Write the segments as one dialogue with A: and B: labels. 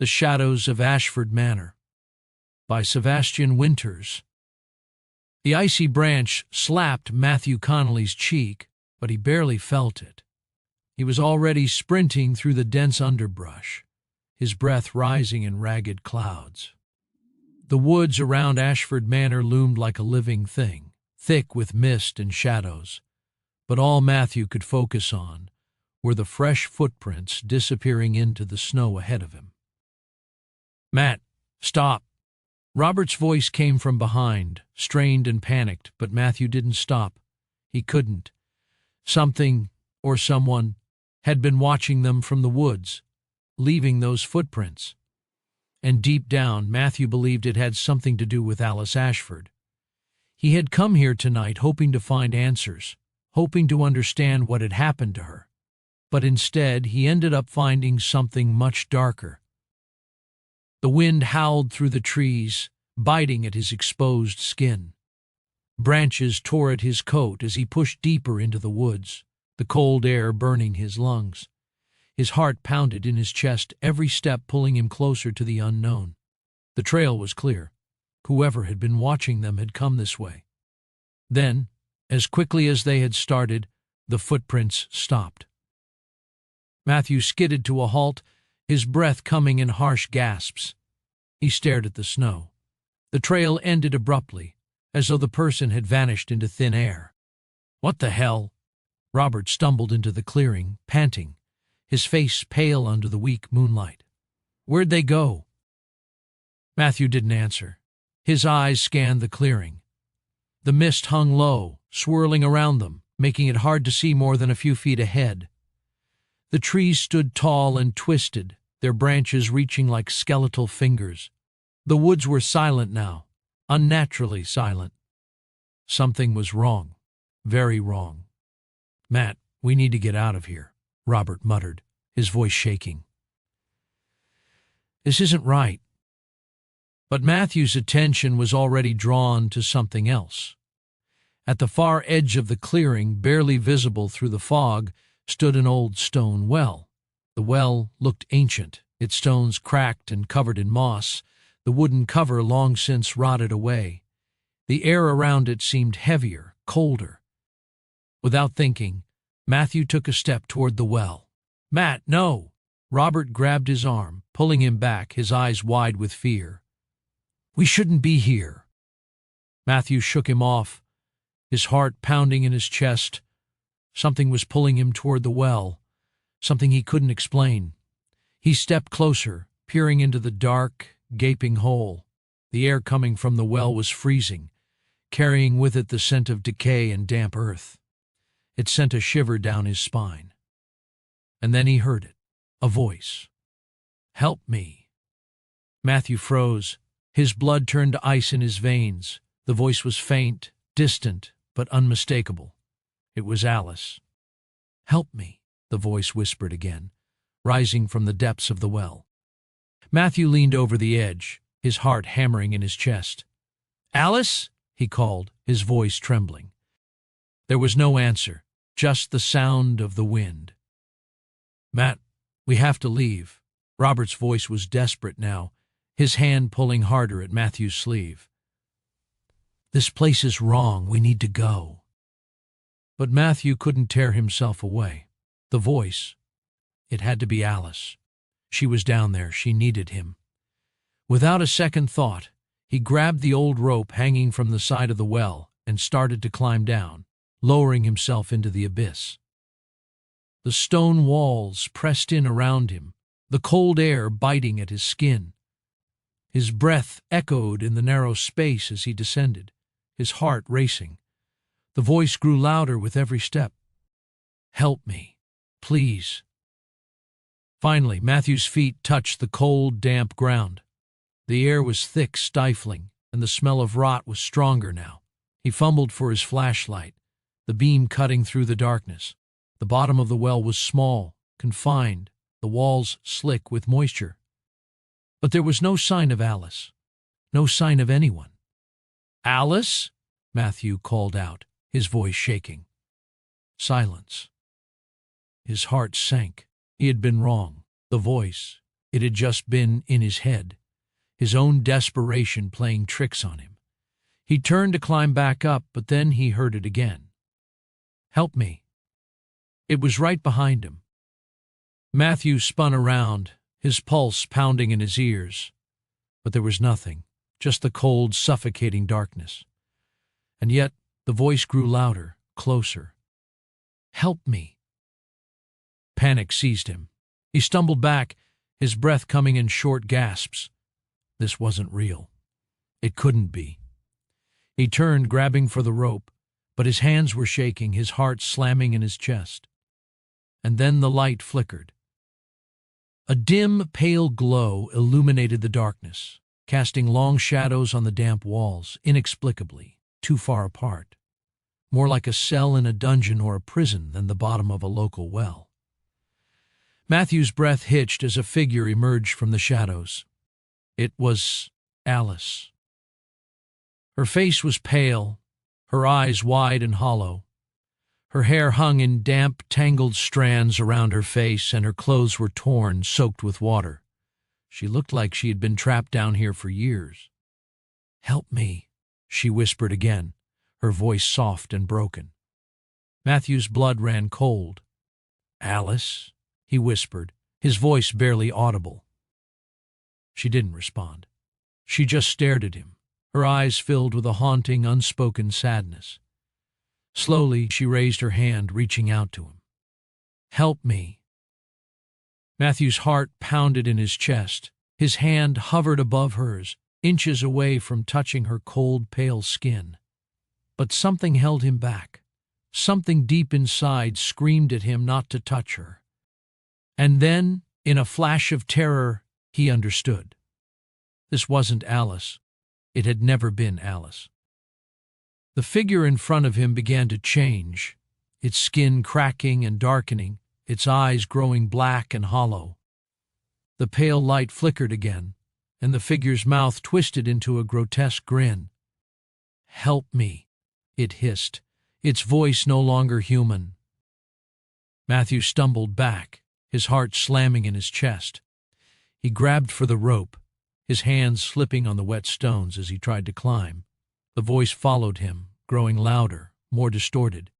A: The Shadows of Ashford Manor by Sevastian. The icy branch slapped Matthew Connelly's cheek, but he barely felt it. He was already sprinting through the dense underbrush, his breath rising in ragged clouds. The woods around Ashford Manor loomed like a living thing, thick with mist and shadows, but all Matthew could focus on were the fresh footprints disappearing into the snow ahead of him. "Matt, stop!" Robert's voice came from behind, strained and panicked, but Matthew didn't stop. He couldn't. Something, or someone, had been watching them from the woods, leaving those footprints. And deep down, Matthew believed it had something to do with Alice Ashford. He had come here tonight hoping to find answers, hoping to understand what had happened to her. But instead, he ended up finding something much darker. The wind howled through the trees, biting at his exposed skin. Branches tore at his coat as he pushed deeper into the woods, the cold air burning his lungs. His heart pounded in his chest, every step pulling him closer to the unknown. The trail was clear. Whoever had been watching them had come this way. Then, as quickly as they had started, the footprints stopped. Matthew skidded to a halt, his breath coming in harsh gasps. He stared at the snow. The trail ended abruptly, as though the person had vanished into thin air. "What the hell?" Robert stumbled into the clearing, panting, his face pale under the weak moonlight. "Where'd they go?" Matthew didn't answer. His eyes scanned the clearing. The mist hung low, swirling around them, making it hard to see more than a few feet ahead. The trees stood tall and twisted, their branches reaching like skeletal fingers. The woods were silent now, unnaturally silent. Something was wrong, very wrong. "Matt, we need to get out of here," Robert muttered, his voice shaking. "This isn't right." But Matthew's attention was already drawn to something else. At the far edge of the clearing, barely visible through the fog, stood an old stone well. The well looked ancient, its stones cracked and covered in moss, the wooden cover long since rotted away. The air around it seemed heavier, colder. Without thinking, Matthew took a step toward the well. "Matt, no!" Robert grabbed his arm, pulling him back, his eyes wide with fear. "We shouldn't be here." Matthew shook him off, his heart pounding in his chest. Something was pulling him toward the well, something he couldn't explain. He stepped closer, peering into the dark, gaping hole. The air coming from the well was freezing, carrying with it the scent of decay and damp earth. It sent a shiver down his spine. And then he heard it, a voice. "Help me." Matthew froze. His blood turned to ice in his veins. The voice was faint, distant, but unmistakable. It was Alice. "Help me," the voice whispered again, rising from the depths of the well. Matthew leaned over the edge, his heart hammering in his chest. "Alice?" he called, his voice trembling. There was no answer, just the sound of the wind. "Matt, we have to leave." Robert's voice was desperate now, his hand pulling harder at Matthew's sleeve. "This place is wrong. We need to go." But Matthew couldn't tear himself away. The voice, it had to be Alice. She was down there. She needed him. Without a second thought, he grabbed the old rope hanging from the side of the well and started to climb down, lowering himself into the abyss. The stone walls pressed in around him, the cold air biting at his skin. His breath echoed in the narrow space as he descended, his heart racing. The voice grew louder with every step. "Help me, please." Finally, Matthew's feet touched the cold, damp ground. The air was thick, stifling, and the smell of rot was stronger now. He fumbled for his flashlight, the beam cutting through the darkness. The bottom of the well was small, confined, the walls slick with moisture. But there was no sign of Alice, no sign of anyone. "Alice?" Matthew called out, his voice shaking. Silence. His heart sank. He had been wrong. The voice, It had just been in his head, his own desperation playing tricks on him. He turned to climb back up, but then he heard it again. "Help me." It was right behind him. Matthew spun around, his pulse pounding in his ears. But there was nothing, just the cold, suffocating darkness. And yet the voice grew louder, closer. "Help me." Panic seized him. He stumbled back, his breath coming in short gasps. This wasn't real. It couldn't be. He turned, grabbing for the rope, but his hands were shaking, his heart slamming in his chest. And then the light flickered. A dim, pale glow illuminated the darkness, casting long shadows on the damp walls, inexplicably, too far apart. More like a cell in a dungeon or a prison than the bottom of a local well. Matthew's breath hitched as a figure emerged from the shadows. It was Alice. Her face was pale, her eyes wide and hollow. Her hair hung in damp, tangled strands around her face, and her clothes were torn, soaked with water. She looked like she had been trapped down here for years. "Help me," she whispered again, her voice soft and broken. Matthew's blood ran cold. "Alice," he whispered, his voice barely audible. She didn't respond. She just stared at him, her eyes filled with a haunting, unspoken sadness. Slowly, she raised her hand, reaching out to him. "Help me." Matthew's heart pounded in his chest. His hand hovered above hers, inches away from touching her cold, pale skin. But something held him back. Something deep inside screamed at him not to touch her. And then, in a flash of terror, he understood. This wasn't Alice. It had never been Alice. The figure in front of him began to change, its skin cracking and darkening, its eyes growing black and hollow. The pale light flickered again, and the figure's mouth twisted into a grotesque grin. "Help me," it hissed, its voice no longer human. Matthew stumbled back, his heart slamming in his chest. He grabbed for the rope, his hands slipping on the wet stones as he tried to climb. The voice followed him, growing louder, more distorted.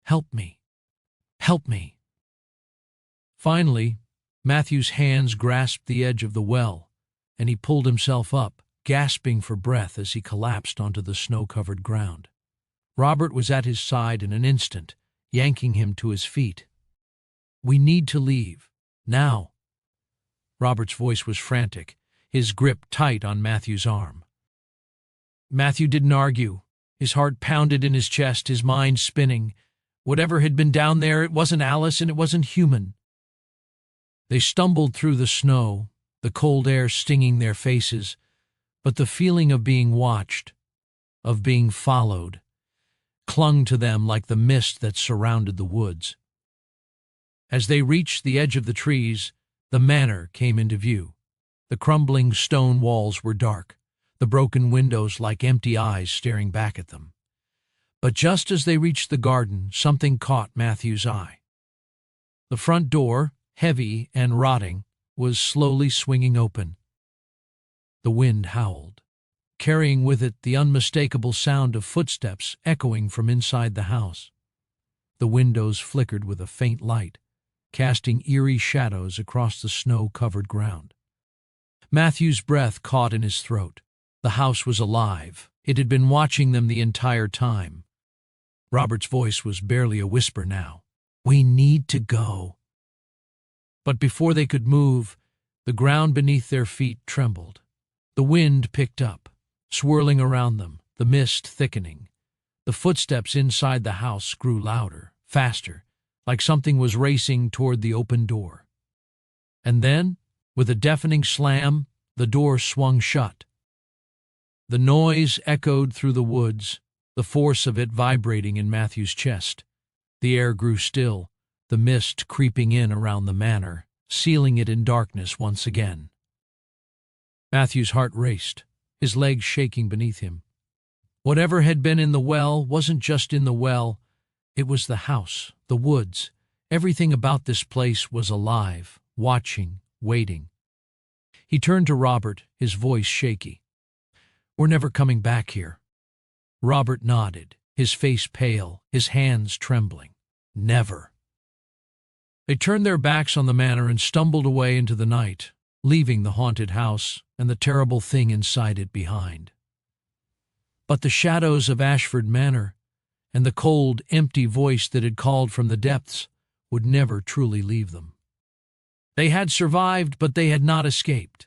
A: "Help me. Help me." Finally, Matthew's hands grasped the edge of the well, and he pulled himself up, gasping for breath as he collapsed onto the snow-covered ground. Robert was at his side in an instant, yanking him to his feet. "We need to leave. Now." Robert's voice was frantic, his grip tight on Matthew's arm. Matthew didn't argue. His heart pounded in his chest, his mind spinning. Whatever had been down there, it wasn't Alice and it wasn't human. They stumbled through the snow, the cold air stinging their faces, but the feeling of being watched, of being followed, clung to them like the mist that surrounded the woods. As they reached the edge of the trees, the manor came into view. The crumbling stone walls were dark, the broken windows like empty eyes staring back at them. But just as they reached the garden, something caught Matthew's eye. The front door, heavy and rotting, was slowly swinging open. The wind howled, carrying with it the unmistakable sound of footsteps echoing from inside the house. The windows flickered with a faint light, casting eerie shadows across the snow-covered ground. Matthew's breath caught in his throat. The house was alive. It had been watching them the entire time. Robert's voice was barely a whisper now. "We need to go." But before they could move, the ground beneath their feet trembled. The wind picked up, swirling around them, the mist thickening. The footsteps inside the house grew louder, faster, like something was racing toward the open door. And then, with a deafening slam, the door swung shut. The noise echoed through the woods, the force of it vibrating in Matthew's chest. The air grew still, the mist creeping in around the manor, sealing it in darkness once again. Matthew's heart raced, his legs shaking beneath him. Whatever had been in the well wasn't just in the well. It was the house, the woods. Everything about this place was alive, watching, waiting. He turned to Robert, his voice shaky. "We're never coming back here." Robert nodded, his face pale, his hands trembling. "Never." They turned their backs on the manor and stumbled away into the night, leaving the haunted house and the terrible thing inside it behind. But the shadows of Ashford Manor and the cold, empty voice that had called from the depths would never truly leave them. They had survived, but they had not escaped.